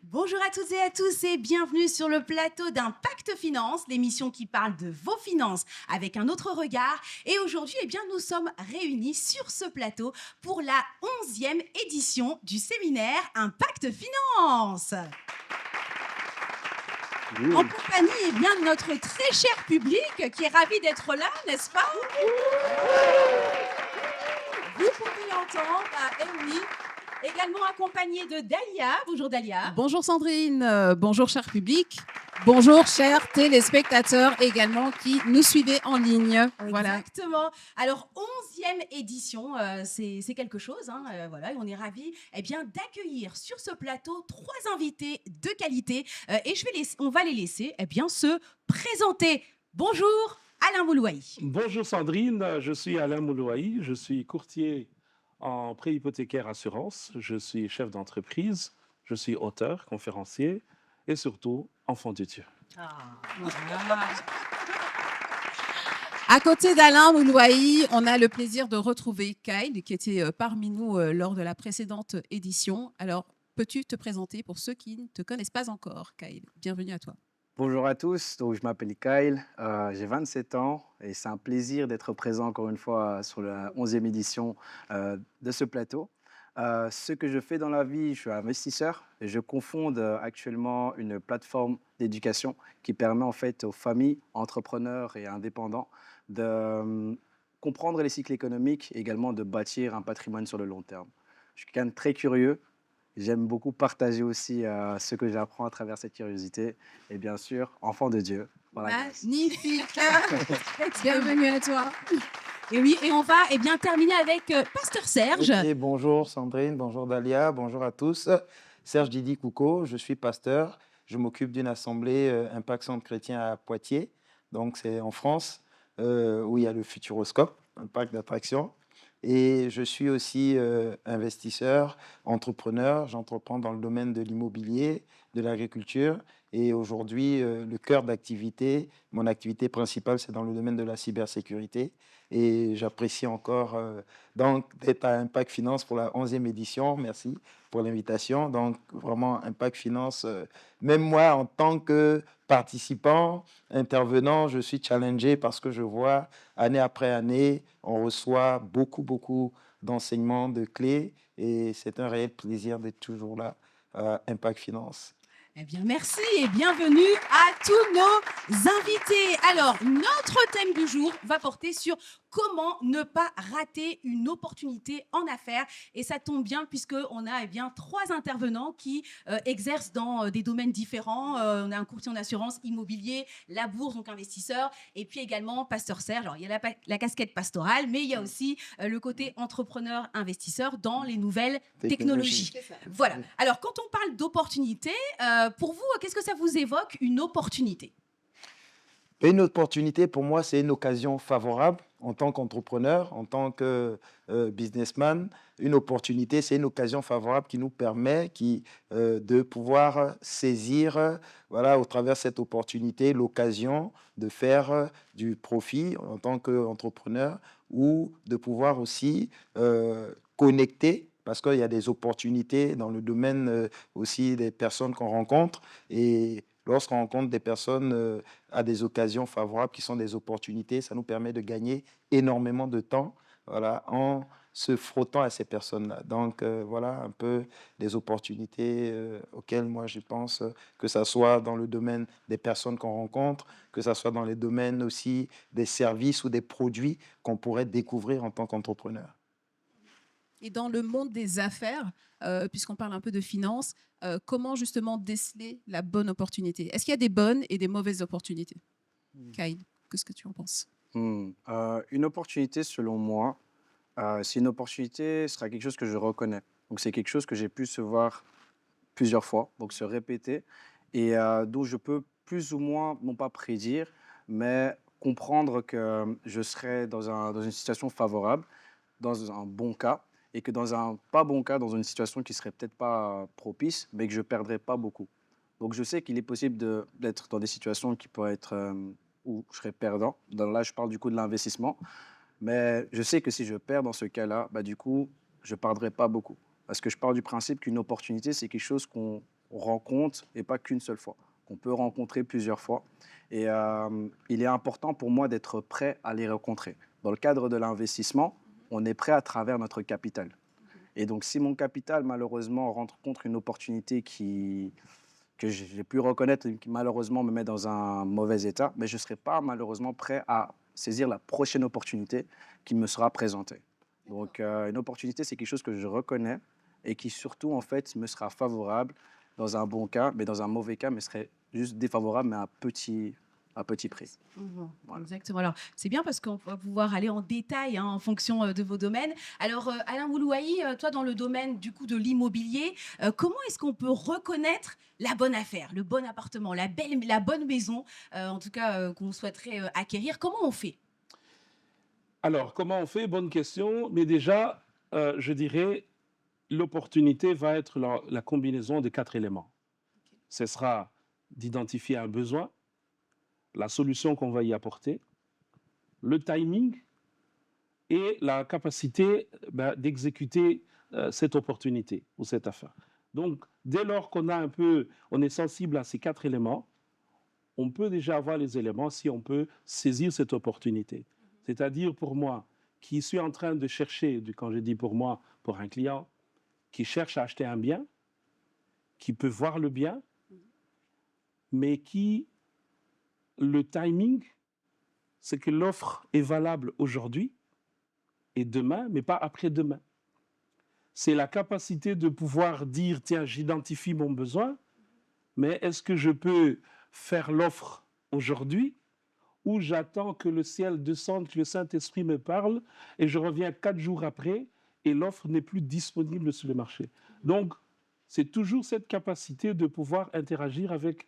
Bonjour à toutes et à tous et bienvenue sur le plateau d'Impact Finance, l'émission qui parle de vos finances avec un autre regard. Et aujourd'hui, nous sommes réunis sur ce plateau pour la 11e édition du séminaire Impact Finance. En compagnie de notre très cher public qui est ravi d'être là, n'est-ce pas? Vous pouvez l'entendre, oui. Également accompagné de Dalia. Bonjour Dalia. Bonjour Sandrine, bonjour cher public, bonjour chers téléspectateurs également qui nous suivez en ligne. Voilà. Exactement. Alors, 11e édition, c'est quelque chose. Voilà, et on est ravis d'accueillir sur ce plateau 3 invités de qualité. Et on va les laisser se présenter. Bonjour Alain Moulouaï. Bonjour Sandrine, je suis Alain Moulouaï, je suis courtier en prêt hypothécaire assurance, je suis chef d'entreprise, je suis auteur, conférencier et surtout enfant de Dieu. À côté d'Alain Moulouaï, on a le plaisir de retrouver Kyle qui était parmi nous lors de la précédente édition. Alors, peux-tu te présenter pour ceux qui ne te connaissent pas encore, Kyle? Bienvenue à toi. Bonjour à tous, donc je m'appelle Kyle, j'ai 27 ans et c'est un plaisir d'être présent encore une fois sur la 11e édition de ce plateau. Ce que je fais dans la vie, je suis investisseur et je cofonde actuellement une plateforme d'éducation qui permet en fait aux familles, entrepreneurs et indépendants de comprendre les cycles économiques et également de bâtir un patrimoine sur le long terme. Je suis quelqu'un de très curieux. J'aime beaucoup partager aussi ce que j'apprends à travers cette curiosité. Et bien sûr, enfant de Dieu. Voilà. Magnifique. Bienvenue à toi. Et oui, et on va terminer avec Pasteur Serge. Okay, bonjour Sandrine, bonjour Dalia, bonjour à tous. Serge Didi Kouko, je suis pasteur. Je m'occupe d'une assemblée Impact Centre Chrétien à Poitiers. Donc c'est en France, où il y a le Futuroscope, un parc d'attractions. Et je suis aussi investisseur, entrepreneur. J'entreprends dans le domaine de l'immobilier, de l'agriculture. Et aujourd'hui, le cœur d'activité, mon activité principale, c'est dans le domaine de la cybersécurité. Et j'apprécie encore donc d'être à Impact Finance pour la 11e édition. Merci pour l'invitation. Donc, vraiment, Impact Finance, même moi, en tant que participant, intervenant, je suis challengé parce que je vois année après année, on reçoit beaucoup d'enseignements, de clés, et c'est un réel plaisir d'être toujours là à Impact Finance. Eh bien, merci et bienvenue à tous nos invités. Alors, notre thème du jour va porter sur comment ne pas rater une opportunité en affaires. Et ça tombe bien puisqu'on a 3 intervenants qui exercent dans des domaines différents. On a un courtier en assurance, immobilier, la bourse, donc investisseur, et puis également Pasteur Serge. Alors, il y a la casquette pastorale, mais il y a aussi le côté entrepreneur, investisseur dans les nouvelles technologies. Voilà. Alors, quand on parle d'opportunité, pour vous, qu'est-ce que ça vous évoque, une opportunité? Une opportunité, pour moi, c'est une occasion favorable en tant qu'entrepreneur, en tant que businessman. Une opportunité, c'est une occasion favorable qui nous permet de pouvoir saisir, voilà, au travers de cette opportunité, l'occasion de faire du profit en tant qu'entrepreneur ou de pouvoir aussi connecter, parce qu'il y a des opportunités dans le domaine aussi des personnes qu'on rencontre. Et lorsqu'on rencontre des personnes à des occasions favorables qui sont des opportunités, ça nous permet de gagner énormément de temps, voilà, en se frottant à ces personnes-là. Donc, voilà un peu des opportunités auxquelles moi je pense, que ça soit dans le domaine des personnes qu'on rencontre, que ça soit dans les domaines aussi des services ou des produits qu'on pourrait découvrir en tant qu'entrepreneur. Et dans le monde des affaires, puisqu'on parle un peu de finance, comment justement déceler la bonne opportunité? Est-ce qu'il y a des bonnes et des mauvaises opportunités? Kyle, qu'est-ce que tu en penses? Une opportunité, selon moi, c'est une opportunité, ce sera quelque chose que je reconnais. Donc, c'est quelque chose que j'ai pu se voir plusieurs fois, donc se répéter, et dont je peux plus ou moins, non pas prédire, mais comprendre que je serai dans une situation favorable, dans un bon cas, et que dans un pas bon cas, dans une situation qui serait peut-être pas propice, mais que je perdrai pas beaucoup. Donc je sais qu'il est possible d'être dans des situations qui pourraient être où je serais perdant. Là, je parle du coup de l'investissement, mais je sais que si je perds dans ce cas-là, bah, du coup, je ne perdrai pas beaucoup. Parce que je pars du principe qu'une opportunité, c'est quelque chose rencontre et pas qu'une seule fois, qu'on peut rencontrer plusieurs fois. Et il est important pour moi d'être prêt à les rencontrer. Dans le cadre de l'investissement, on est prêt à travers notre capital. Et donc, si mon capital, malheureusement, rencontre une opportunité que j'ai pu reconnaître et qui, malheureusement, me met dans un mauvais état, mais je ne serai pas, malheureusement, prêt à saisir la prochaine opportunité qui me sera présentée. Donc, une opportunité, c'est quelque chose que je reconnais et qui, surtout, en fait, me sera favorable dans un bon cas, mais dans un mauvais cas, me serait juste défavorable, mais à petit prix. Voilà. Exactement. Alors, c'est bien parce qu'on va pouvoir aller en détail hein, en fonction de vos domaines. Alors, Alain Moulouaï, toi, dans le domaine du coup de l'immobilier, comment est-ce qu'on peut reconnaître la bonne affaire, le bon appartement, la bonne maison, en tout cas qu'on souhaiterait acquérir? Comment on fait? Alors, comment on fait? Bonne question. Mais déjà, je dirais, l'opportunité va être la combinaison de 4 éléments. Ce sera d'identifier un besoin, la solution qu'on va y apporter, le timing et la capacité d'exécuter cette opportunité ou cette affaire. Donc, dès lors on est sensible à ces 4 éléments, on peut déjà avoir les éléments si on peut saisir cette opportunité. C'est-à-dire pour moi, qui suis en train de chercher, quand je dis pour moi, pour un client, qui cherche à acheter un bien, qui peut voir le bien, mais qui, le timing, c'est que l'offre est valable aujourd'hui et demain, mais pas après-demain. C'est la capacité de pouvoir dire, tiens, j'identifie mon besoin, mais est-ce que je peux faire l'offre aujourd'hui ou j'attends que le ciel descende, que le Saint-Esprit me parle et je reviens 4 jours après et l'offre n'est plus disponible sur le marché. Donc, c'est toujours cette capacité de pouvoir interagir avec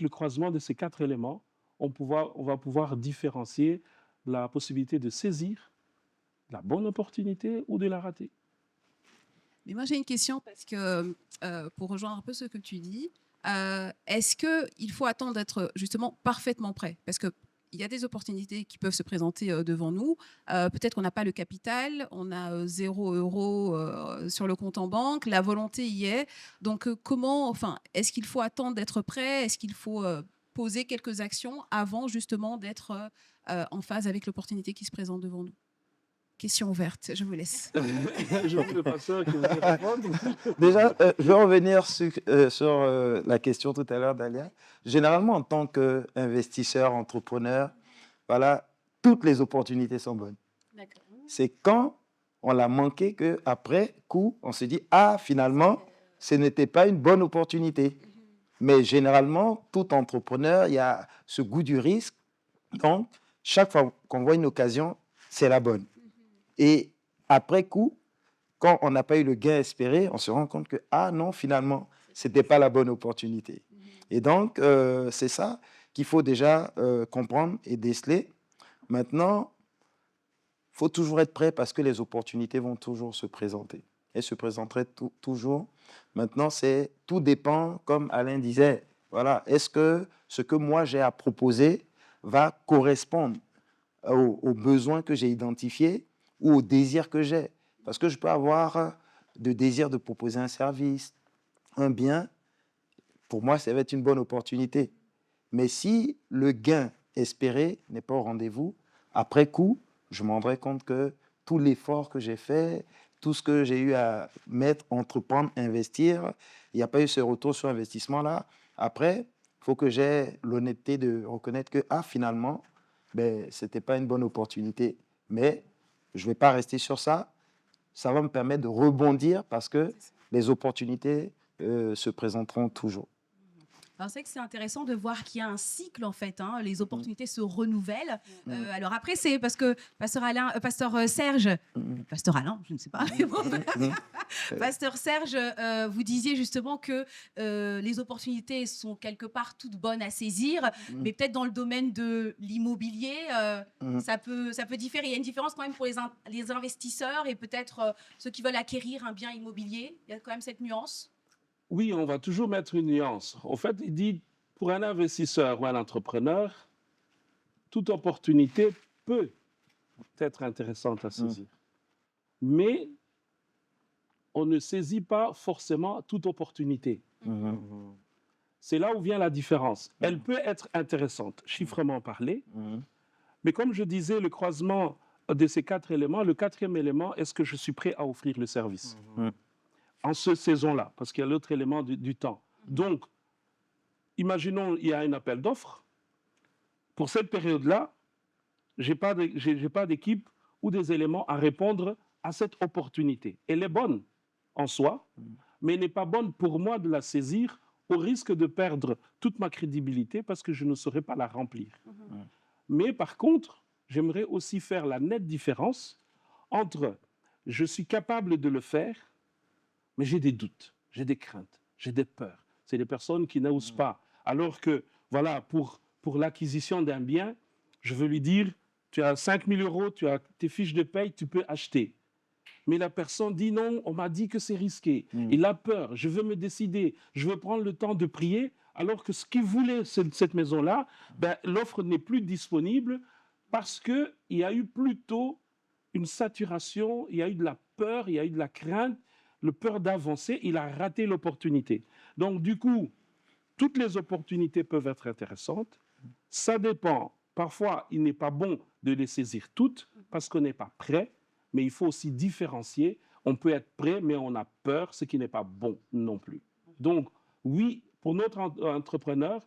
le croisement de ces 4 éléments. On va pouvoir différencier la possibilité de saisir la bonne opportunité ou de la rater. Mais moi, j'ai une question parce que, pour rejoindre un peu ce que tu dis, est-ce qu'il faut attendre d'être justement parfaitement prêt? Parce qu'il y a des opportunités qui peuvent se présenter devant nous. Peut-être qu'on n'a pas le capital, on a 0 euro sur le compte en banque, la volonté y est. Donc, est-ce qu'il faut attendre d'être prêt? Est-ce qu'il faut poser quelques actions avant justement d'être en phase avec l'opportunité qui se présente devant nous? Question ouverte, je vous laisse. Je vois le pasteur qui voudrait répondre. Déjà, je vais revenir sur la question tout à l'heure d'Alia. Généralement, en tant qu'investisseur, entrepreneur, voilà, toutes les opportunités sont bonnes. C'est quand on l'a manqué qu'après coup, on se dit, ah, finalement, ce n'était pas une bonne opportunité. Mais généralement, tout entrepreneur, il y a ce goût du risque. Donc, chaque fois qu'on voit une occasion, c'est la bonne. Et après coup, quand on n'a pas eu le gain espéré, on se rend compte que, ah non, finalement, ce n'était pas la bonne opportunité. Et donc, c'est ça qu'il faut déjà comprendre et déceler. Maintenant, il faut toujours être prêt parce que les opportunités vont toujours se présenter. Elles se présenteraient toujours. Maintenant, tout dépend, comme Alain disait, voilà, est-ce que ce que moi j'ai à proposer va correspondre aux besoins que j'ai identifiés ou aux désirs que j'ai. Parce que je peux avoir le désir de proposer un service, un bien. Pour moi, ça va être une bonne opportunité. Mais si le gain espéré n'est pas au rendez-vous, après coup, je me rendrai compte que tout l'effort que j'ai fait, tout ce que j'ai eu à mettre, entreprendre, investir, il n'y a pas eu ce retour sur investissement-là. Après, il faut que j'ai l'honnêteté de reconnaître que, ah, finalement, ce n'était pas une bonne opportunité. Mais je ne vais pas rester sur ça. Ça va me permettre de rebondir parce que les opportunités se présenteront toujours. Alors, c'est vrai que c'est intéressant de voir qu'il y a un cycle, en fait. Hein, les opportunités se renouvellent. Alors après, c'est parce que Pasteur Serge, Pasteur Alain, je ne sais pas, mais bon, Pasteur Serge, vous disiez justement que les opportunités sont quelque part toutes bonnes à saisir, mais peut-être dans le domaine de l'immobilier, ça peut différer. Il y a une différence quand même pour les investisseurs et peut-être ceux qui veulent acquérir un bien immobilier. Il y a quand même cette nuance. Oui, on va toujours mettre une nuance. En fait, il dit, pour un investisseur ou un entrepreneur, toute opportunité peut être intéressante à saisir. Mais on ne saisit pas forcément toute opportunité. Mhm. C'est là où vient la différence. Elle peut être intéressante, chiffrement parlé, Mhm. mais comme je disais, le croisement de ces 4 éléments, le 4e élément, est-ce que je suis prêt à offrir le service en cette saison-là? Parce qu'il y a l'autre élément du temps. Donc, imaginons, il y a un appel d'offres. Pour cette période-là, je n'ai pas d'équipe ou des éléments à répondre à cette opportunité. Elle est bonne en soi, mais elle n'est pas bonne pour moi de la saisir au risque de perdre toute ma crédibilité parce que je ne saurais pas la remplir. Mais par contre, j'aimerais aussi faire la nette différence entre je suis capable de le faire, mais j'ai des doutes, j'ai des craintes, j'ai des peurs. C'est des personnes qui n'osent pas. Alors que, voilà, pour l'acquisition d'un bien, je veux lui dire, tu as 5 000 euros, tu as tes fiches de paye, tu peux acheter. Mais la personne dit non, on m'a dit que c'est risqué. Il a peur, je veux me décider, je veux prendre le temps de prier, alors que ce qu'il voulait, cette maison-là, ben, l'offre n'est plus disponible parce qu'il y a eu plutôt une saturation, il y a eu de la peur, il y a eu de la crainte, le peur d'avancer, il a raté l'opportunité. Donc du coup, toutes les opportunités peuvent être intéressantes. Ça dépend. Parfois, il n'est pas bon de les saisir toutes parce qu'on n'est pas prêt, mais il faut aussi différencier. On peut être prêt, mais on a peur, ce qui n'est pas bon non plus. Donc, oui, pour notre entrepreneur,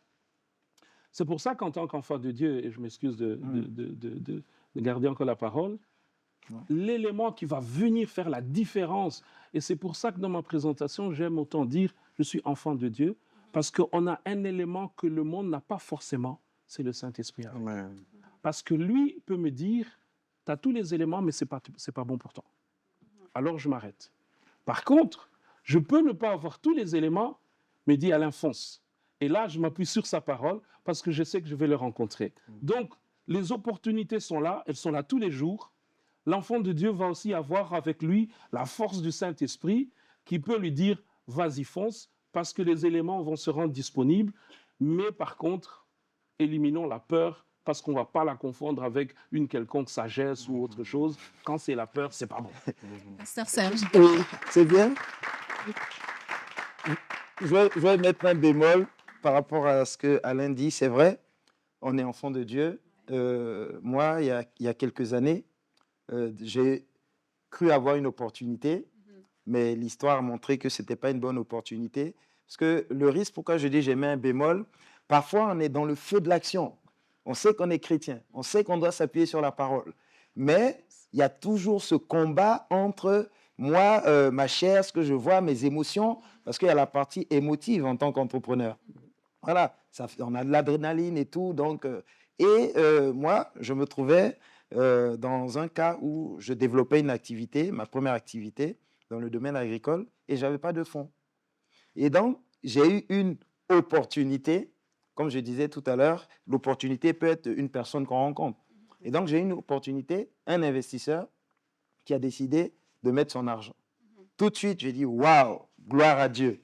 c'est pour ça qu'en tant qu'enfant de Dieu, et je m'excuse de garder encore la parole, l'élément qui va venir faire la différence, et c'est pour ça que dans ma présentation, j'aime autant dire « je suis enfant de Dieu », parce qu'on a un élément que le monde n'a pas forcément, c'est le Saint-Esprit. Parce que lui peut me dire, tu as tous les éléments, mais ce n'est pas bon pour toi. Alors je m'arrête. Par contre, je peux ne pas avoir tous les éléments, mais dit Alain, fonce. Et là, je m'appuie sur sa parole, parce que je sais que je vais le rencontrer. Donc, les opportunités sont là, elles sont là tous les jours. L'enfant de Dieu va aussi avoir avec lui la force du Saint-Esprit qui peut lui dire, vas-y, fonce, parce que les éléments vont se rendre disponibles, mais par contre, éliminons la peur, parce qu'on ne va pas la confondre avec une quelconque sagesse ou autre chose. Quand c'est la peur, c'est pas bon. Pasteur Serge. Oui, c'est bien. Je vais mettre un bémol par rapport à ce que Alain dit. C'est vrai, on est enfant de Dieu. Moi, il y a quelques années, j'ai cru avoir une opportunité, mais l'histoire a montré que ce n'était pas une bonne opportunité. Parce que le risque, pourquoi je dis j'ai mis un bémol, parfois on est dans le feu de l'action. On sait qu'on est chrétien, on sait qu'on doit s'appuyer sur la parole. Mais il y a toujours ce combat entre moi, ma chair, ce que je vois, mes émotions, parce qu'il y a la partie émotive en tant qu'entrepreneur. Voilà, on a de l'adrénaline et tout. Donc, moi, je me trouvais dans un cas où je développais une activité, ma première activité, dans le domaine agricole, et je n'avais pas de fonds. Et donc, j'ai eu une opportunité. Comme je disais tout à l'heure, l'opportunité peut être une personne qu'on rencontre. Et donc, j'ai eu une opportunité, un investisseur qui a décidé de mettre son argent. Tout de suite, j'ai dit, waouh, gloire à Dieu.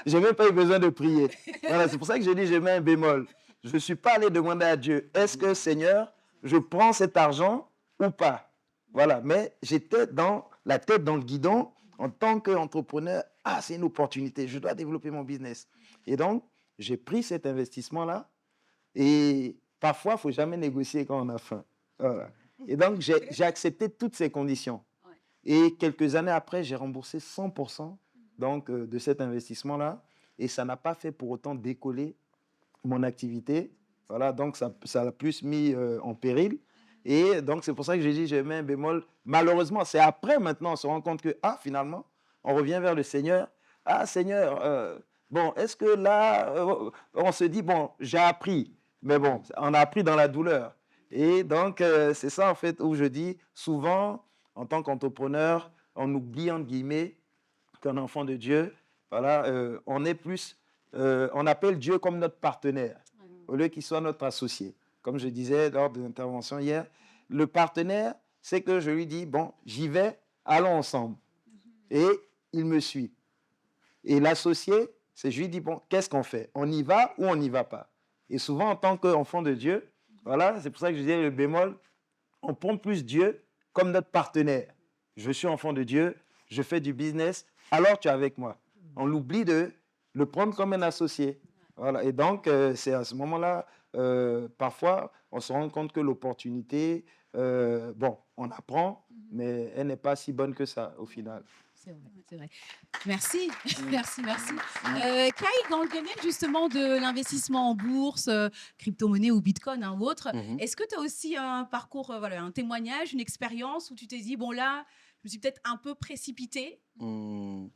Je n'ai même pas eu besoin de prier. Voilà, c'est pour ça que j'ai dit, je mets un bémol. Je ne suis pas allé demander à Dieu, est-ce que, Seigneur, je prends cet argent ou pas? Voilà, mais j'étais dans la tête dans le guidon en tant qu'entrepreneur. Ah, c'est une opportunité, je dois développer mon business. Et donc, j'ai pris cet investissement-là et parfois, il ne faut jamais négocier quand on a faim. Voilà. Et donc, j'ai accepté toutes ces conditions. Et quelques années après, j'ai remboursé 100% donc, de cet investissement-là et ça n'a pas fait pour autant décoller mon activité. Voilà, donc ça l'a plus mis en péril. Et donc, c'est pour ça que j'ai dit, j'ai mis un bémol. Malheureusement, c'est après, maintenant, on se rend compte que, finalement, on revient vers le Seigneur. Ah, Seigneur, bon, est-ce que là, on se dit, bon, j'ai appris. Mais bon, on a appris dans la douleur. Et donc, c'est ça, en fait, où je dis, souvent, en tant qu'entrepreneur, on oublie, entre guillemets, qu'un enfant de Dieu, voilà, on est plus, on appelle Dieu comme notre partenaire, au lieu qu'il soit notre associé. Comme je disais lors de l'intervention hier, le partenaire, c'est que je lui dis, bon, j'y vais, allons ensemble. Et il me suit. Et l'associé, c'est je lui dis, bon, qu'est-ce qu'on fait? On y va ou on n'y va pas? Et souvent, en tant qu'enfant de Dieu, voilà, c'est pour ça que je disais le bémol, on prend plus Dieu comme notre partenaire. Je suis enfant de Dieu, je fais du business, alors tu es avec moi. On l'oublie de le prendre comme un associé. Voilà. Et donc, c'est à ce moment-là, parfois, on se rend compte que l'opportunité, bon, on apprend, mais elle n'est pas si bonne que ça au final. C'est vrai, c'est vrai. Merci, merci, merci. Mm. Kyle, dans le domaine justement de l'investissement en bourse, crypto-monnaie ou bitcoin ou autre, Mhm. est-ce que tu as aussi un parcours, voilà, un témoignage, une expérience où tu t'es dit, bon là, je me suis peut-être un peu précipitée? Hmm.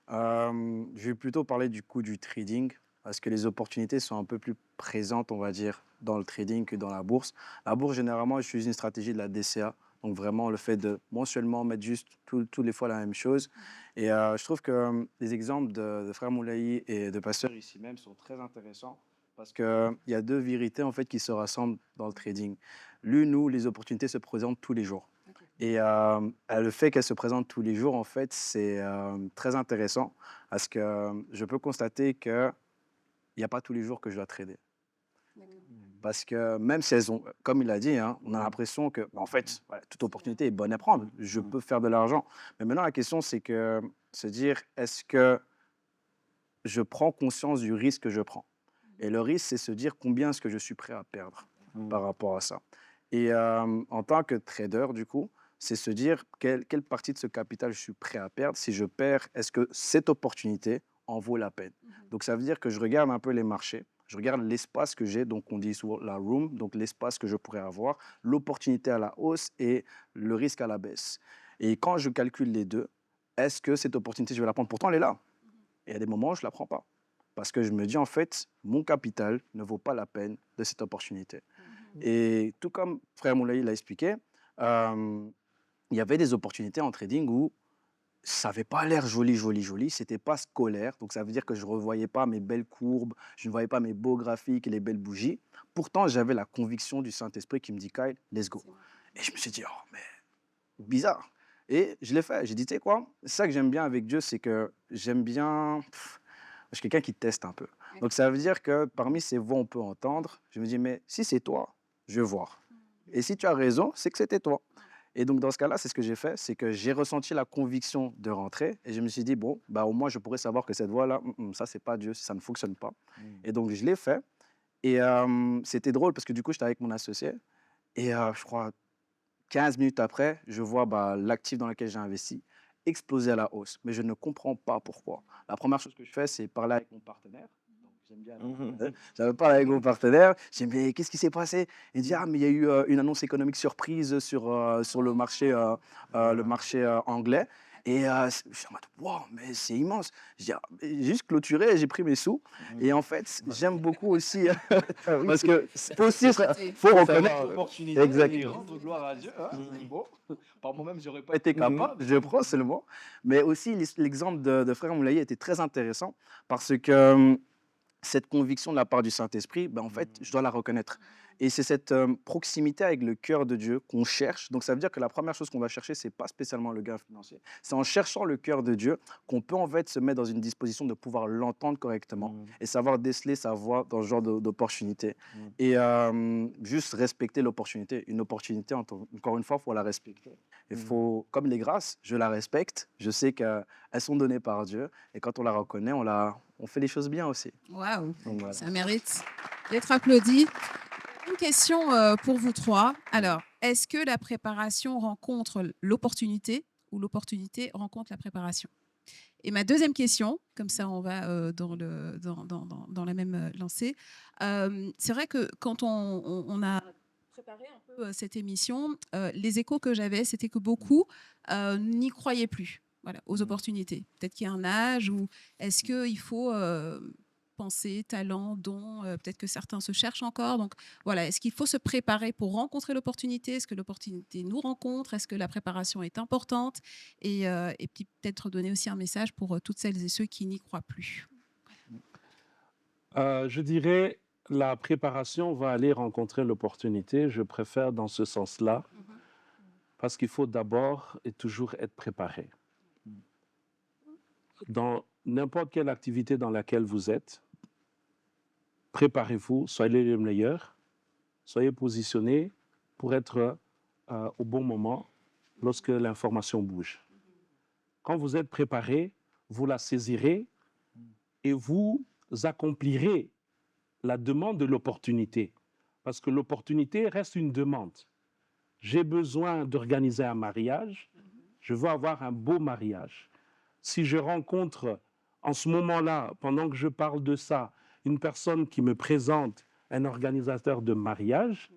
Je vais plutôt parler du coup du trading, parce que les opportunités sont un peu plus présentes, on va dire, dans le trading que dans la bourse. La bourse, généralement, je suis une stratégie de la DCA. Donc vraiment, le fait de mensuellement mettre juste tous les fois la même chose. Et je trouve que les exemples de Frère Moulaï et de Pasteur ici même sont très intéressants parce qu'il y a deux vérités en fait qui se rassemblent dans le trading. L'une où les opportunités se présentent tous les jours. Et le fait qu'elles se présentent tous les jours, en fait, c'est très intéressant parce que je peux constater qu'il n'y a pas tous les jours que je dois trader. Parce que même si elles ont, comme il a dit, hein, on a l'impression que, en fait, voilà, toute opportunité est bonne à prendre. Je peux faire de l'argent. Mais maintenant, la question, c'est que se dire, est-ce que je prends conscience du risque que je prends? Et le risque, c'est se dire combien est-ce que je suis prêt à perdre par rapport à ça. Et en tant que trader, du coup, c'est se dire quelle partie de ce capital je suis prêt à perdre. Si je perds, est-ce que cette opportunité en vaut la peine? Donc, ça veut dire que je regarde un peu les marchés, je regarde l'espace que j'ai, donc on dit souvent la room, donc l'espace que je pourrais avoir, l'opportunité à la hausse et le risque à la baisse. Et quand je calcule les deux, est-ce que cette opportunité, je vais la prendre? Pourtant, elle est là. Et il y a des moments où je ne la prends pas. Parce que je me dis, en fait, mon capital ne vaut pas la peine de cette opportunité. Et tout comme Frère Moulaï l'a expliqué, il y avait des opportunités en trading où ça n'avait pas l'air joli, joli, joli. C'était pas scolaire. Donc, ça veut dire que je ne revoyais pas mes belles courbes, je ne voyais pas mes beaux graphiques et les belles bougies. Pourtant, j'avais la conviction du Saint-Esprit qui me dit, Kyle, let's go. Et je me suis dit, oh, mais bizarre. Et je l'ai fait. J'ai dit, tu sais quoi, ça que j'aime bien avec Dieu, c'est que j'aime bien. Je suis quelqu'un qui teste un peu. Donc, ça veut dire que parmi ces voix, on peut entendre. Je me dis, mais si c'est toi, je vais voir. Et si tu as raison, c'est que c'était toi. Et donc, dans ce cas-là, c'est ce que j'ai fait, c'est que j'ai ressenti la conviction de rentrer et je me suis dit, bon, bah, au moins, je pourrais savoir que cette voie-là, ça, c'est pas Dieu, ça ne fonctionne pas. Et donc, je l'ai fait. Et c'était drôle parce que du coup, j'étais avec mon associé et je crois 15 minutes après, je vois l'actif dans lequel j'ai investi exploser à la hausse. Mais je ne comprends pas pourquoi. La première chose que je fais, c'est parler avec mon partenaire. Donc, j'aime bien. J'avais parlé avec mon partenaire. J'ai dit, mais qu'est-ce qui s'est passé? Il dit, ah, mais il y a eu une annonce économique surprise sur le marché anglais. Et je suis en mode, wow, mais c'est immense. J'ai juste clôturé, j'ai pris mes sous. Et en fait, j'aime beaucoup aussi, parce que faut reconnaître l'opportunité et rendre gloire à Dieu. Hein. Bon, par moi-même, je n'aurais pas été capable, je prends seulement. Mais aussi, l'exemple de Frère Moulaye était très intéressant parce que cette conviction de la part du Saint-Esprit, en fait, je dois la reconnaître. Et c'est cette proximité avec le cœur de Dieu qu'on cherche. Donc, ça veut dire que la première chose qu'on va chercher, ce n'est pas spécialement le gain financier. C'est en cherchant le cœur de Dieu qu'on peut en fait se mettre dans une disposition de pouvoir l'entendre correctement et savoir déceler sa voix dans ce genre d'opportunité. Et juste respecter l'opportunité. Une opportunité, encore une fois, il faut la respecter. Il faut, comme les grâces, je la respecte. Je sais qu'elles sont données par Dieu. Et quand on la reconnaît, on fait les choses bien aussi. Waouh, Voilà. ça mérite d'être applaudi. Une question pour vous trois. Alors, est-ce que la préparation rencontre l'opportunité ou l'opportunité rencontre la préparation? Et ma deuxième question, comme ça on va dans la même lancée, c'est vrai que quand on a préparé un peu cette émission, les échos que j'avais, c'était que beaucoup n'y croyaient plus. Voilà, aux opportunités. Peut-être qu'il y a un âge où est-ce qu'il faut penser, talent, don, peut-être que certains se cherchent encore. Donc voilà, est-ce qu'il faut se préparer pour rencontrer l'opportunité? Est-ce que l'opportunité nous rencontre? Est-ce que la préparation est importante? Et puis peut-être donner aussi un message pour toutes celles et ceux qui n'y croient plus. Je dirais, la préparation va aller rencontrer l'opportunité. Je préfère dans ce sens-là, parce qu'il faut d'abord et toujours être préparé. Dans n'importe quelle activité dans laquelle vous êtes, préparez-vous, soyez le meilleur, soyez positionné pour être au bon moment lorsque l'information bouge. Quand vous êtes préparé, vous la saisirez et vous accomplirez la demande de l'opportunité. Parce que l'opportunité reste une demande. J'ai besoin d'organiser un mariage, je veux avoir un beau mariage. Si je rencontre en ce moment-là, pendant que je parle de ça, une personne qui me présente un organisateur de mariage,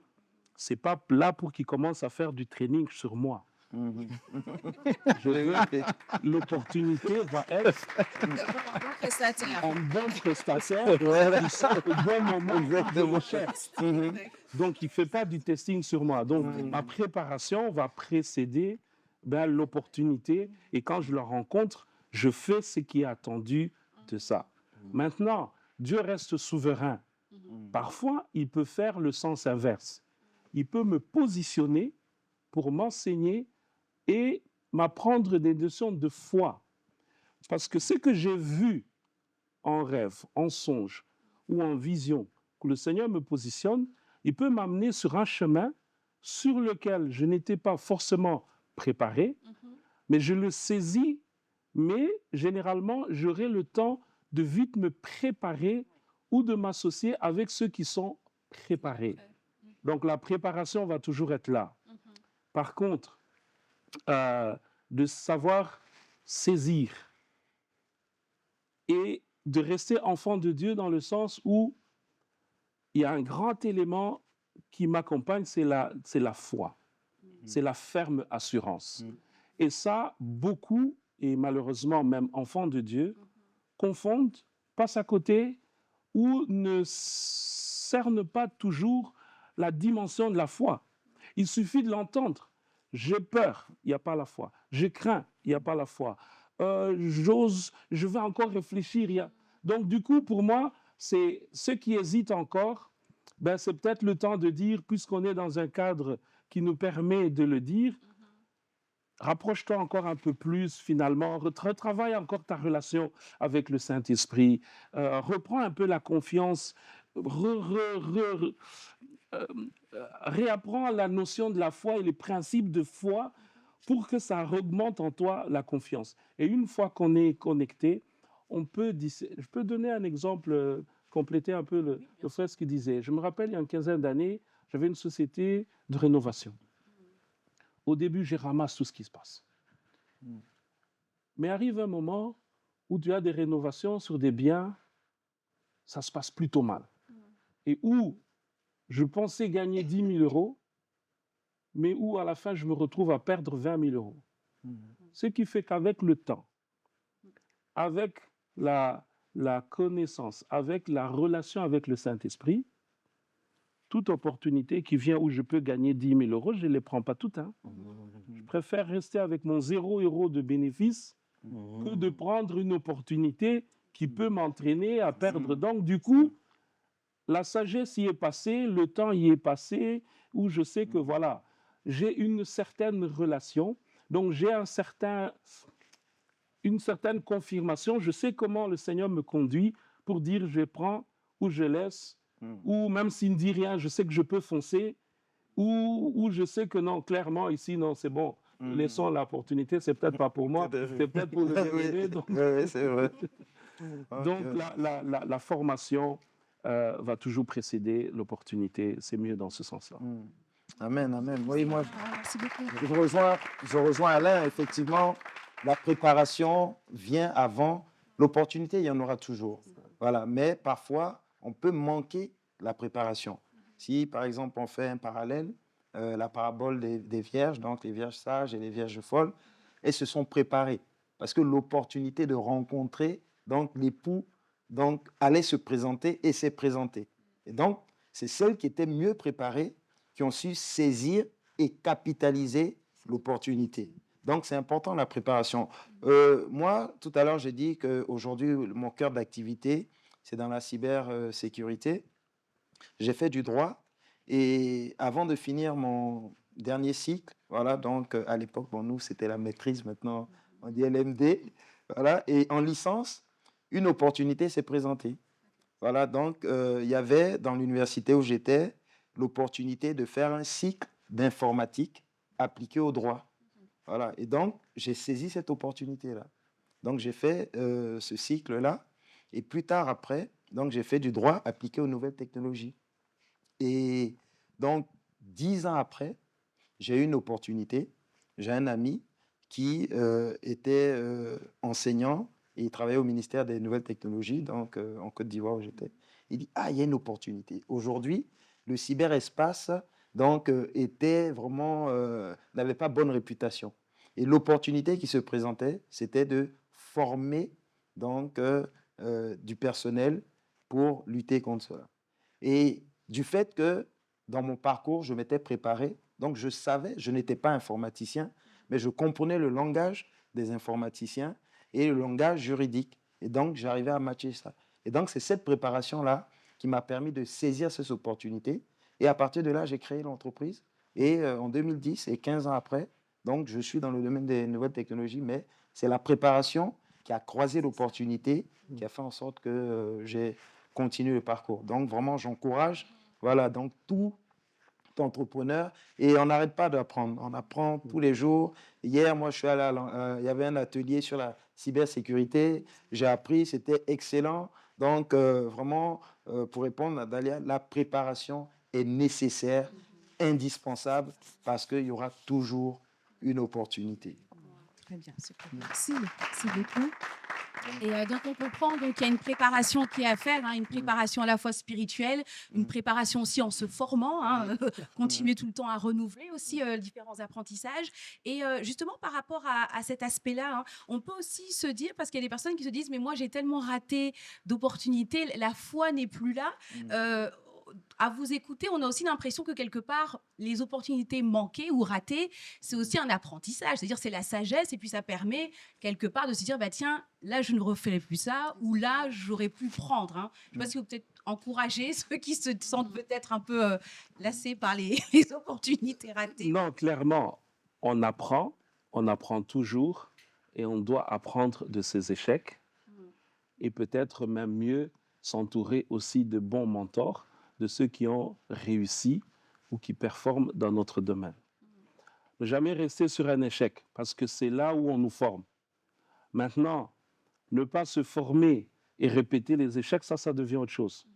c'est pas là pour qu'il commence à faire du training sur moi. Je veux que l'opportunité va être un bon prestataire qui sort au bon moment de recherche. Donc, il ne fait pas du testing sur moi. Donc, ma préparation va précéder l'opportunité. Et quand je la rencontre, je fais ce qui est attendu de ça. Maintenant, Dieu reste souverain. Parfois, il peut faire le sens inverse. Il peut me positionner pour m'enseigner et m'apprendre des notions de foi. Parce que ce que j'ai vu en rêve, en songe ou en vision, que le Seigneur me positionne, il peut m'amener sur un chemin sur lequel je n'étais pas forcément préparé, mais je le saisis, mais généralement, j'aurai le temps de vite me préparer ou de m'associer avec ceux qui sont préparés. Donc, la préparation va toujours être là. Par contre, de savoir saisir et de rester enfant de Dieu dans le sens où il y a un grand élément qui m'accompagne, c'est la foi. C'est la ferme assurance. Et ça, beaucoup, et malheureusement même enfants de Dieu, confondent, passent à côté ou ne cernent pas toujours la dimension de la foi. Il suffit de l'entendre. J'ai peur, il n'y a pas la foi. Je crains, il n'y a pas la foi. Je vais encore réfléchir. Donc, du coup, pour moi, c'est ceux qui hésitent encore, c'est peut-être le temps de dire, puisqu'on est dans un cadre qui nous permet de le dire, rapproche-toi encore un peu plus, finalement, retravaille encore ta relation avec le Saint-Esprit, reprends un peu la confiance, réapprends la notion de la foi et les principes de foi pour que ça augmente en toi la confiance. Et une fois qu'on est connecté, je peux donner un exemple, compléter un peu le frère ce qu'il disait. Je me rappelle, il y a une quinzaine d'années, j'avais une société de rénovation. Au début, je ramasse tout ce qui se passe. Mais arrive un moment où tu as des rénovations sur des biens, ça se passe plutôt mal. Et où je pensais gagner 10 000 euros, mais où à la fin, je me retrouve à perdre 20 000 euros. Ce qui fait qu'avec le temps, avec la connaissance, avec la relation avec le Saint-Esprit, toute opportunité qui vient où je peux gagner 10 000 euros, je ne les prends pas toutes. Je préfère rester avec mon 0 euro de bénéfice que de prendre une opportunité qui peut m'entraîner à perdre. Donc, du coup, la sagesse y est passée, le temps y est passé, où je sais que voilà, j'ai une certaine relation, donc j'ai une certaine confirmation, je sais comment le Seigneur me conduit pour dire je prends ou je laisse, ou même s'il ne dit rien, je sais que je peux foncer, ou je sais que non, clairement ici, non, c'est bon, laissons l'opportunité, c'est peut-être pas pour moi, c'est peut-être pour le révéler. Donc, c'est vrai. donc la formation va toujours précéder l'opportunité, c'est mieux dans ce sens-là. Amen, amen. Oui, moi, Merci beaucoup. je rejoins Alain. Effectivement, la préparation vient avant. L'opportunité, il y en aura toujours. Voilà. Mais parfois, on peut manquer la préparation. Si, par exemple, on fait un parallèle, la parabole des vierges, donc les vierges sages et les vierges folles, elles se sont préparées. Parce que l'opportunité de rencontrer donc l'époux donc, allait se présenter et s'est présenté. Et donc, c'est celles qui étaient mieux préparées qui ont su saisir et capitaliser l'opportunité. Donc, c'est important la préparation. Moi, tout à l'heure, j'ai dit qu'aujourd'hui, mon cœur d'activité, c'est dans la cybersécurité. J'ai fait du droit et avant de finir mon dernier cycle, voilà, donc à l'époque, bon, nous, c'était la maîtrise, maintenant, on dit LMD, voilà, et en licence, une opportunité s'est présentée. Voilà, donc il y avait dans l'université où j'étais l'opportunité de faire un cycle d'informatique appliqué au droit. Voilà, et donc j'ai saisi cette opportunité-là. Donc j'ai fait ce cycle-là Et plus tard, après, donc j'ai fait du droit appliqué aux nouvelles technologies. Et donc, 10 ans après, j'ai eu une opportunité. J'ai un ami qui était enseignant et il travaillait au ministère des Nouvelles Technologies, donc en Côte d'Ivoire où j'étais. Il dit, ah, il y a une opportunité. Aujourd'hui, le cyberespace donc, était vraiment, n'avait pas bonne réputation. Et l'opportunité qui se présentait, c'était de former donc, du personnel pour lutter contre cela. Et du fait que dans mon parcours, je m'étais préparé, donc je savais, je n'étais pas informaticien, mais je comprenais le langage des informaticiens et le langage juridique. Et donc, j'arrivais à matcher ça. Et donc, c'est cette préparation-là qui m'a permis de saisir ces opportunités. Et à partir de là, j'ai créé l'entreprise. Et en 2010, et 15 ans après, donc je suis dans le domaine des nouvelles technologies, mais c'est la préparation qui a croisé l'opportunité, qui a fait en sorte que j'ai continué le parcours. Donc, vraiment, j'encourage, voilà, donc tout entrepreneur et on n'arrête pas d'apprendre. On apprend tous les jours. Hier, moi, je suis allé il y avait un atelier sur la cybersécurité. J'ai appris, c'était excellent. Donc, vraiment, pour répondre à Dalia, la préparation est nécessaire, indispensable, parce qu'il y aura toujours une opportunité. Très bien, super. Merci, merci beaucoup. Et donc on comprend donc qu'il y a une préparation qui est à faire, hein, une préparation à la fois spirituelle, une préparation aussi en se formant, hein, continuer tout le temps à renouveler aussi différents apprentissages. Et justement par rapport à cet aspect-là, hein, on peut aussi se dire, parce qu'il y a des personnes qui se disent mais moi j'ai tellement raté d'opportunités, la foi n'est plus là. À vous écouter, on a aussi l'impression que quelque part, les opportunités manquées ou ratées, c'est aussi un apprentissage. C'est-à-dire, c'est la sagesse et puis ça permet quelque part de se dire, bah tiens, là, je ne referai plus ça ou là, j'aurais pu prendre. Hein. Je ne sais pas si vous peut-être encourager ceux qui se sentent peut-être un peu lassés par les opportunités ratées. Non, clairement, on apprend toujours et on doit apprendre de ses échecs et peut-être même mieux s'entourer aussi de bons mentors, de ceux qui ont réussi ou qui performent dans notre domaine. Ne jamais rester sur un échec parce que c'est là où on nous forme. Maintenant, ne pas se former et répéter les échecs, ça devient autre chose.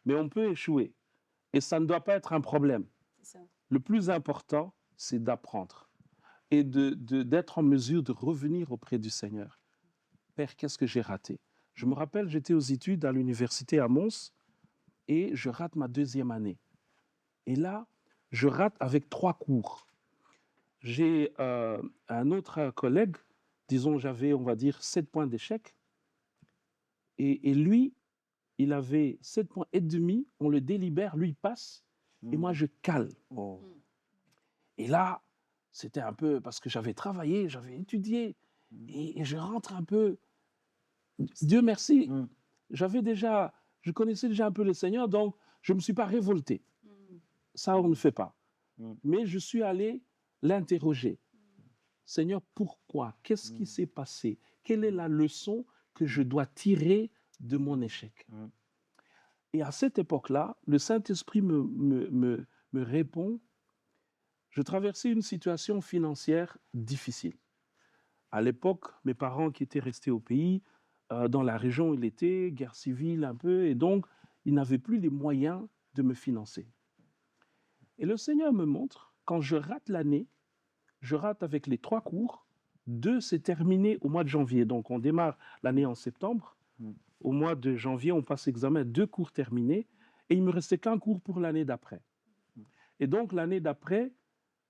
Mais on peut échouer et ça ne doit pas être un problème. Le plus important, c'est d'apprendre et d'être en mesure de revenir auprès du Seigneur. Père, qu'est-ce que j'ai raté? Je me rappelle, j'étais aux études à l'université à Mons et je rate ma 2e année. Et là, je rate avec 3 cours. J'ai un autre collègue, disons, j'avais, on va dire, 7 points d'échec. Et lui, il avait 7 points et demi, on le délibère, lui, il passe, et moi, je cale. Et là, c'était un peu, parce que j'avais travaillé, j'avais étudié, et je rentre un peu, Dieu merci, je connaissais déjà un peu le Seigneur, donc je ne me suis pas révolté. Ça, on ne fait pas. Mais je suis allé l'interroger. Seigneur, pourquoi? Qu'est-ce qui s'est passé? Quelle est la leçon que je dois tirer de mon échec? Et à cette époque-là, le Saint-Esprit me répond, je traversais une situation financière difficile. À l'époque, mes parents qui étaient restés au pays, dans la région où il était, guerre civile un peu, et donc, ils n'avaient plus les moyens de me financer. Et le Seigneur me montre, quand je rate l'année, je rate avec les 3 cours, 2 c'est terminé au mois de janvier, donc on démarre l'année en septembre, au mois de janvier on passe l'examen, 2 cours terminés, et il me restait qu'un cours pour l'année d'après. Et donc l'année d'après,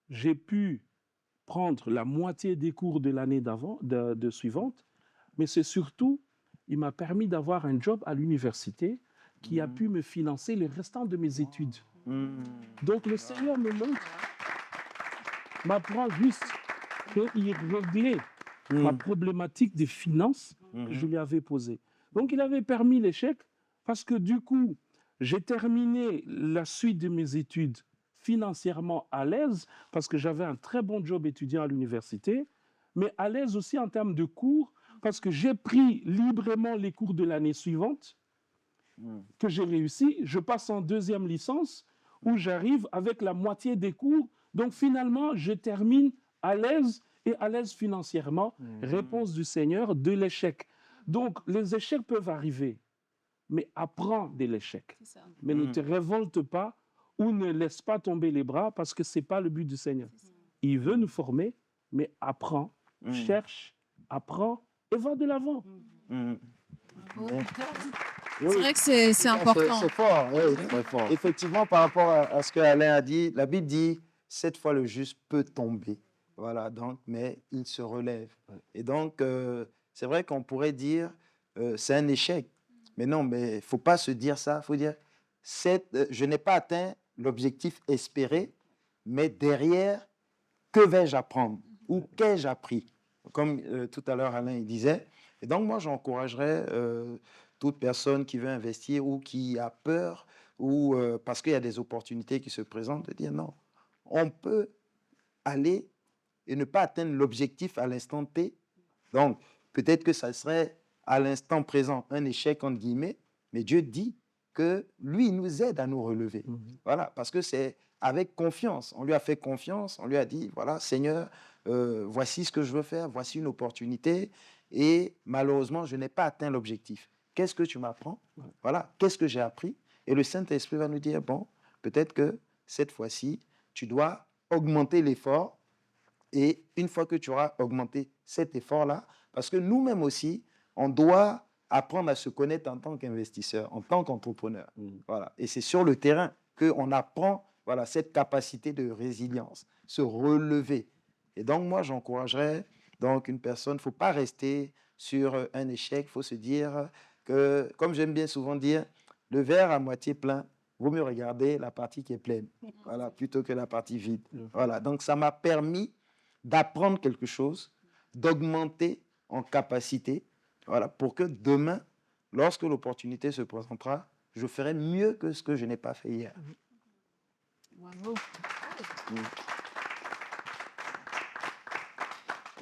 j'ai pu prendre la moitié des cours de l'année de suivante, mais c'est surtout, il m'a permis d'avoir un job à l'université qui a pu me financer le restant de mes études. Donc le Seigneur me montre, m'apprend juste qu'il réglait ma problématique des finances que je lui avais posée. Donc il avait permis l'échec parce que du coup, j'ai terminé la suite de mes études financièrement à l'aise parce que j'avais un très bon job étudiant à l'université, mais à l'aise aussi en termes de cours parce que j'ai pris librement les cours de l'année suivante que j'ai réussi. Je passe en 2e licence où j'arrive avec la moitié des cours. Donc finalement, je termine à l'aise et à l'aise financièrement. Réponse du Seigneur de l'échec. Donc les échecs peuvent arriver. mais apprends de l'échec. C'est ça. Mais ne te révolte pas ou ne laisse pas tomber les bras parce que ce n'est pas le but du Seigneur. Il veut nous former, mais apprends, cherche, apprends et va de l'avant. Bravo. Oui, C'est vrai que c'est important. c'est fort, oui. Très fort. Effectivement, par rapport à ce que Alain a dit, la Bible dit, cette fois le juste peut tomber. Voilà, donc, mais il se relève. Et donc, c'est vrai qu'on pourrait dire, c'est un échec. Mais non, mais il ne faut pas se dire ça. Il faut dire, je n'ai pas atteint l'objectif espéré, mais derrière, que vais-je apprendre ou qu'ai-je appris? Comme tout à l'heure, Alain il disait. Et donc, moi, j'encouragerais toute personne qui veut investir ou qui a peur ou parce qu'il y a des opportunités qui se présentent, de dire non, on peut aller et ne pas atteindre l'objectif à l'instant T. Donc, peut-être que ça serait à l'instant présent un échec, entre guillemets, mais Dieu dit que lui, il nous aide à nous relever. Voilà, parce que c'est avec confiance. On lui a fait confiance, on lui a dit, voilà, Seigneur, voici ce que je veux faire, voici une opportunité, et malheureusement, je n'ai pas atteint l'objectif. Qu'est-ce que tu m'apprends? Voilà, qu'est-ce que j'ai appris? Et le Saint-Esprit va nous dire, bon, peut-être que cette fois-ci, tu dois augmenter l'effort, et une fois que tu auras augmenté cet effort-là, parce que nous-mêmes aussi, on doit apprendre à se connaître en tant qu'investisseur, en tant qu'entrepreneur. Voilà. Et c'est sur le terrain qu'on apprend voilà, cette capacité de résilience, se relever. Et donc, moi, j'encouragerais donc une personne, il ne faut pas rester sur un échec, il faut se dire que, comme j'aime bien souvent dire, le verre à moitié plein, vaut mieux regarder la partie qui est pleine, voilà, plutôt que la partie vide. Voilà. Donc, ça m'a permis d'apprendre quelque chose, d'augmenter en capacité, voilà, pour que demain, lorsque l'opportunité se présentera, je ferai mieux que ce que je n'ai pas fait hier. Bravo.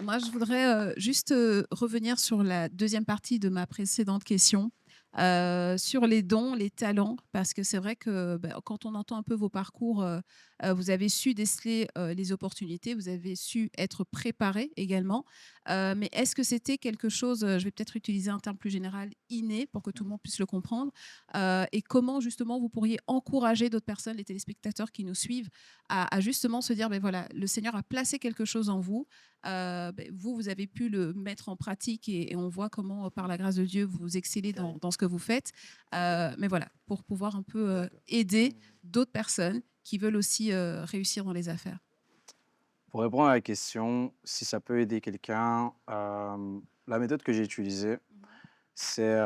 Moi, je voudrais juste revenir sur la deuxième partie de ma précédente question, sur les dons, les talents, parce que c'est vrai que quand on entend un peu vos parcours, vous avez su déceler les opportunités, vous avez su être préparé également. Mais est-ce que c'était quelque chose, je vais peut-être utiliser un terme plus général, inné, pour que tout le monde puisse le comprendre, et comment justement vous pourriez encourager d'autres personnes, les téléspectateurs qui nous suivent, à justement se dire, voilà, le Seigneur a placé quelque chose en vous, vous avez pu le mettre en pratique et on voit comment, par la grâce de Dieu, vous excellez dans ce que vous faites. Mais voilà, pour pouvoir un peu aider d'autres personnes qui veulent aussi réussir dans les affaires. Pour répondre à la question, si ça peut aider quelqu'un, la méthode que j'ai utilisée, c'est,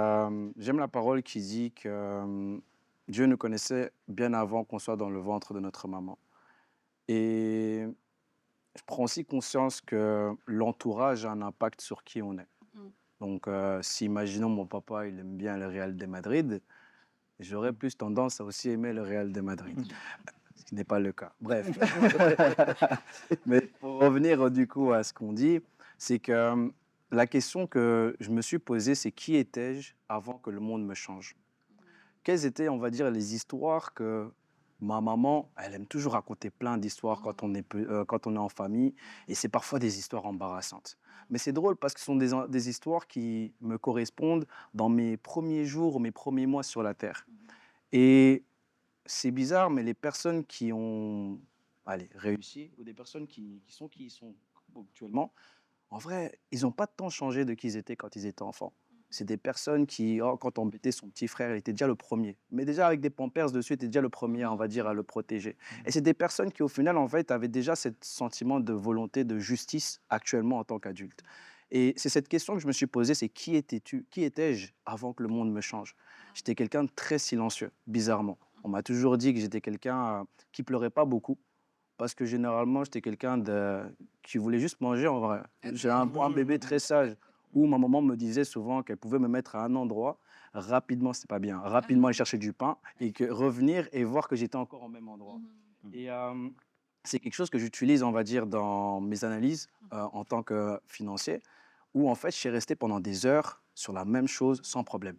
j'aime la parole qui dit que Dieu nous connaissait bien avant qu'on soit dans le ventre de notre maman. Et je prends aussi conscience que l'entourage a un impact sur qui on est. Donc, si imaginons mon papa, il aime bien le Real de Madrid, j'aurais plus tendance à aussi aimer le Real de Madrid. Ce qui n'est pas le cas. Bref. Mais pour revenir du coup à ce qu'on dit, c'est que la question que je me suis posée, c'est qui étais-je avant que le monde me change? Quelles étaient, on va dire, les histoires que ma maman, elle aime toujours raconter plein d'histoires quand on est en famille, et c'est parfois des histoires embarrassantes. Mais c'est drôle parce que ce sont des histoires qui me correspondent dans mes premiers jours, mes premiers mois sur la Terre. Et c'est bizarre, mais les personnes qui ont réussi, ou des personnes qui sont actuellement, en vrai, ils n'ont pas tant changé de qui ils étaient quand ils étaient enfants. C'est des personnes qui, quand on embêtait son petit frère, il était déjà le premier. Mais déjà avec des pampers dessus, il était déjà le premier, on va dire, à le protéger. Et c'est des personnes qui, au final, en fait, avaient déjà ce sentiment de volonté de justice actuellement en tant qu'adulte. Et c'est cette question que je me suis posée, c'est qui étais-tu? Qui étais-je avant que le monde me change? J'étais quelqu'un de très silencieux, bizarrement. On m'a toujours dit que j'étais quelqu'un qui pleurait pas beaucoup, parce que généralement, j'étais quelqu'un qui voulait juste manger en vrai. J'ai un bébé très sage, où ma maman me disait souvent qu'elle pouvait me mettre à un endroit, rapidement, c'était pas bien, rapidement aller chercher du pain, et que revenir et voir que j'étais encore au même endroit. Et c'est quelque chose que j'utilise, on va dire, dans mes analyses en tant que financier, où en fait, je suis resté pendant des heures sur la même chose sans problème.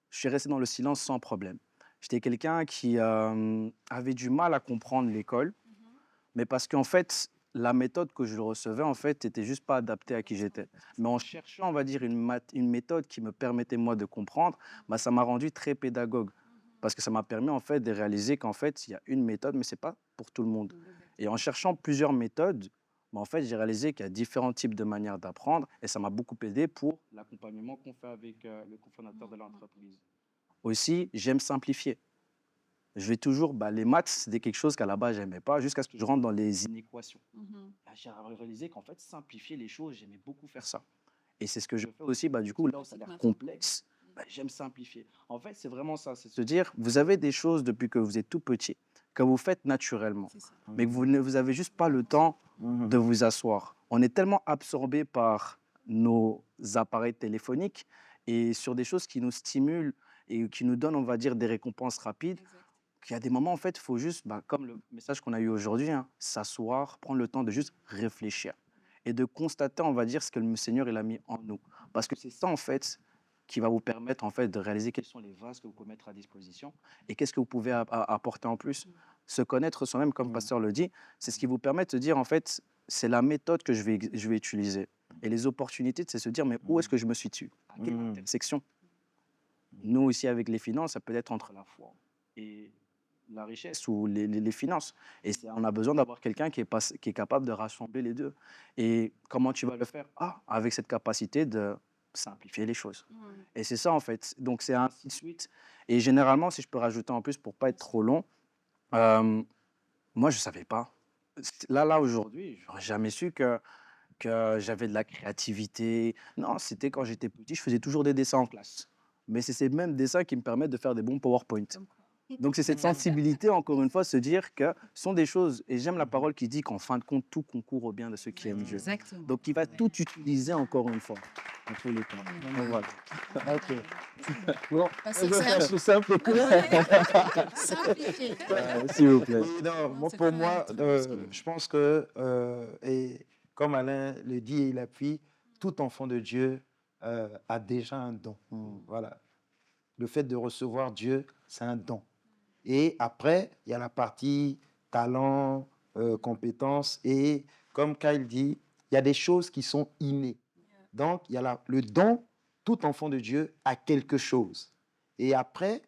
Je suis resté dans le silence sans problème. J'étais quelqu'un qui avait du mal à comprendre l'école, mais parce qu'en fait, la méthode que je recevais, en fait, n'était juste pas adaptée à qui j'étais. Mais en cherchant, on va dire, une méthode qui me permettait, moi, de comprendre, bah, ça m'a rendu très pédagogue. Parce que ça m'a permis, en fait, de réaliser qu'en fait, il y a une méthode, mais ce n'est pas pour tout le monde. Et en cherchant plusieurs méthodes, bah, en fait, j'ai réalisé qu'il y a différents types de manières d'apprendre et ça m'a beaucoup aidé pour l'accompagnement qu'on fait avec le cofondateur de l'entreprise. Aussi, j'aime simplifier. Je vais toujours, bah, les maths, c'était quelque chose qu'à la base, je n'aimais pas, jusqu'à ce que je rentre dans les inéquations. Bah, j'ai réalisé qu'en fait, simplifier les choses, j'aimais beaucoup faire ça. Et c'est ce que je fais aussi, bah, du coup, là où ça a l'air complexe, bah, j'aime simplifier. En fait, c'est vraiment ça, c'est se dire, vous avez des choses depuis que vous êtes tout petit, que vous faites naturellement, C'est ça. mais que vous avez juste pas le temps de vous asseoir. On est tellement absorbé par nos appareils téléphoniques et sur des choses qui nous stimulent et qui nous donnent, on va dire, des récompenses rapides, Exact. qu'il y a des moments, en fait, il faut juste, bah, comme le message qu'on a eu aujourd'hui, hein, s'asseoir, prendre le temps de juste réfléchir et de constater, on va dire, ce que le Seigneur il a mis en nous. Parce que c'est ça, en fait, qui va vous permettre, en fait, de réaliser quels sont les vases que vous pouvez mettre à disposition et qu'est-ce que vous pouvez apporter en plus. Se connaître soi-même, comme Pasteur le dit, c'est ce qui vous permet de se dire, en fait, c'est la méthode que je vais utiliser. Et les opportunités, c'est se dire, mais où est-ce que je me situe? À quelle intersection? Nous, ici, avec les finances, ça peut être entre la foi et la richesse ou les finances. Et on a besoin d'avoir quelqu'un qui est capable de rassembler les deux. Et comment tu vas le faire? Avec cette capacité de simplifier les choses. Et c'est ça, en fait. Donc, c'est ainsi de suite. Et généralement, si je peux rajouter en plus pour pas être trop long, moi, je ne savais pas. Là, aujourd'hui, je n'aurais jamais su que j'avais de la créativité. Non, c'était quand j'étais petit, je faisais toujours des dessins en classe. Mais c'est ces mêmes dessins qui me permettent de faire des bons PowerPoint. Donc, c'est cette sensibilité, encore une fois, se dire que ce sont des choses, et j'aime la parole qui dit qu'en fin de compte, tout concourt au bien de ceux qui aiment Dieu. Exactement. Donc, il va tout utiliser, encore une fois, en tous les cas. Donc, voilà. Ok. Bon, Parce que je vais c'est faire un- tout simple. Simplifier. S'il vous plaît. Oui, non, Non, moi, c'est pour très moi, intéressant. je pense que, et comme Alain le dit et il appuie, tout enfant de Dieu a déjà un don. Voilà. Le fait de recevoir Dieu, c'est un don. Et après, il y a la partie talent, compétence. Et comme Kyle dit, il y a des choses qui sont innées. Donc, il y a le don, tout enfant de Dieu a quelque chose. Et après,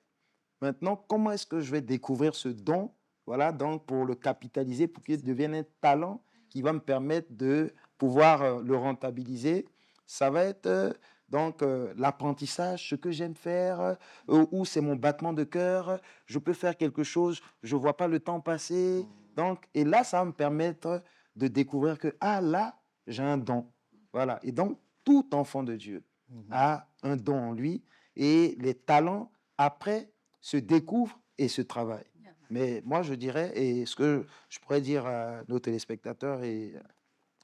maintenant, comment est-ce que je vais découvrir ce don? Voilà, donc pour le capitaliser, pour qu'il devienne un talent qui va me permettre de pouvoir le rentabiliser. Ça va être l'apprentissage, ce que j'aime faire, ou c'est mon battement de cœur. Je peux faire quelque chose, je ne vois pas le temps passer. Donc, et là, ça va me permettre de découvrir que, là, j'ai un don. Voilà. Et donc, tout enfant de Dieu a un don en lui. Et les talents, après, se découvrent et se travaillent. Mais moi, je dirais, et ce que je pourrais dire à nos téléspectateurs et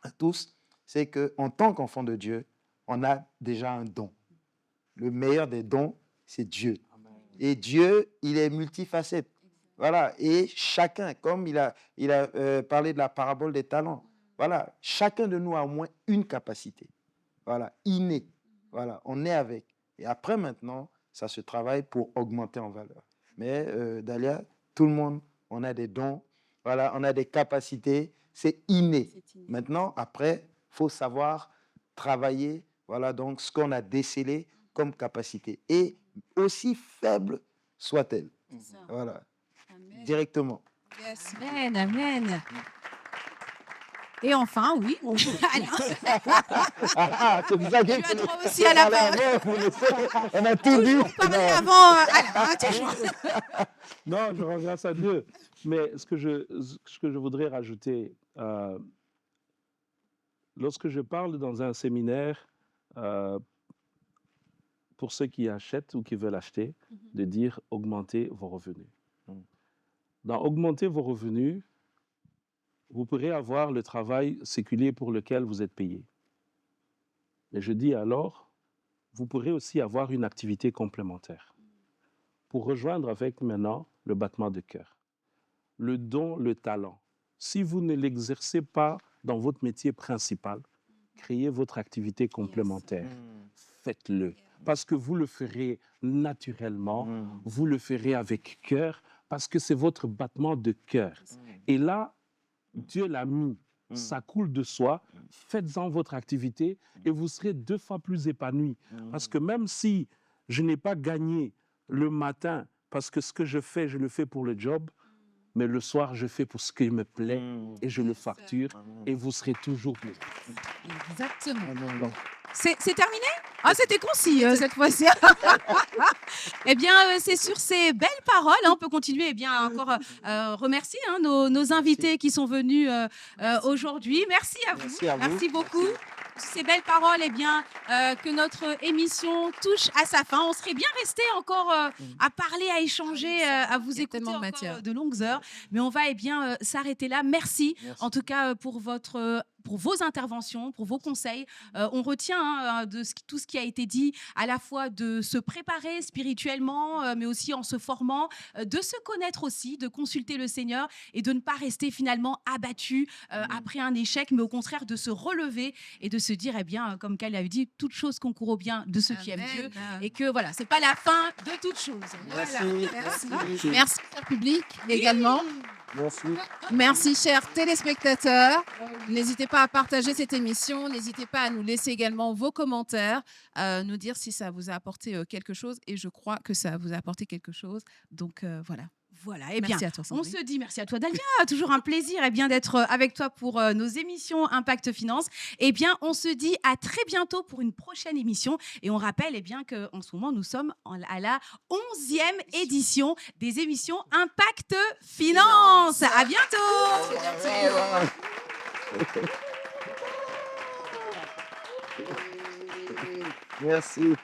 à tous, c'est qu'en tant qu'enfant de Dieu, on a déjà un don. Le meilleur des dons, c'est Dieu. Et Dieu, il est multifacette. Voilà. Et chacun, comme il a parlé de la parabole des talents, voilà, chacun de nous a au moins une capacité. Voilà, innée. Voilà, on est avec. Et après, maintenant, ça se travaille pour augmenter en valeur. Mais Dalia, tout le monde, on a des dons, voilà, on a des capacités, c'est inné. C'est inné. Maintenant, après, il faut savoir travailler, voilà, donc ce qu'on a décelé comme capacité. Et aussi faible soit-elle. C'est ça. Voilà, Amen. directement. Yes. Amen, amen. Et enfin, oui, Ah, c'est pour ça que tu as droit aussi à la parole. on a tout vu. Parler Non. avant, Alain, toujours. Non, je rends grâce à Dieu. Mais ce que je voudrais rajouter, lorsque je parle dans un séminaire, pour ceux qui achètent ou qui veulent acheter, de dire augmentez vos revenus. Dans augmenter vos revenus, vous pourrez avoir le travail séculier pour lequel vous êtes payé. Mais je dis alors, vous pourrez aussi avoir une activité complémentaire pour rejoindre avec maintenant le battement de cœur, le don, le talent. Si vous ne l'exercez pas dans votre métier principal, créez votre activité complémentaire. Faites-le. Parce que vous le ferez naturellement, vous le ferez avec cœur, parce que c'est votre battement de cœur. Et là, Dieu l'a mis ça coule de soi. Faites-en votre activité et vous serez 2 fois plus épanoui. Parce que même si je n'ai pas gagné le matin, parce que ce que je fais, je le fais pour le job, mais le soir, je fais pour ce qui me plaît et je le facture et vous serez toujours plus. Exactement. C'est terminé? Ah, c'était concis cette fois-ci. Eh bien, c'est sur ces belles paroles, on peut continuer. Eh bien, encore remercier nos invités qui sont venus aujourd'hui. Merci à vous. Merci à vous. Merci beaucoup. Ces belles paroles, eh bien, que notre émission touche à sa fin. On serait bien resté encore à parler, à échanger, à vous Il y a écouter tellement de encore matière. de longues heures. Mais on va eh bien s'arrêter là. Merci, en tout cas pour vos interventions, pour vos conseils. On retient de tout ce qui a été dit, à la fois de se préparer spirituellement, mais aussi en se formant, de se connaître aussi, de consulter le Seigneur et de ne pas rester finalement abattu après un échec, mais au contraire de se relever et de se dire, eh bien, comme Kyle avait dit, toute chose concourt au bien de ceux qui aiment Dieu et que voilà, c'est pas la fin de toute chose. Voilà. Merci. Merci, cher public, également. Merci. Merci, chers téléspectateurs. N'hésitez pas à partager cette émission. N'hésitez pas à nous laisser également vos commentaires, nous dire si ça vous a apporté quelque chose. Et je crois que ça vous a apporté quelque chose. Donc, voilà. Voilà, eh bien, Merci à toi, on Sandrine. se dit merci à toi, Dalia. Toujours un plaisir eh bien, d'être avec toi pour nos émissions Impact Finance. Eh bien, on se dit à très bientôt pour une prochaine émission. Et on rappelle eh bien, qu'en ce moment, nous sommes à la 11e édition des émissions Impact Finance. À bientôt. Merci.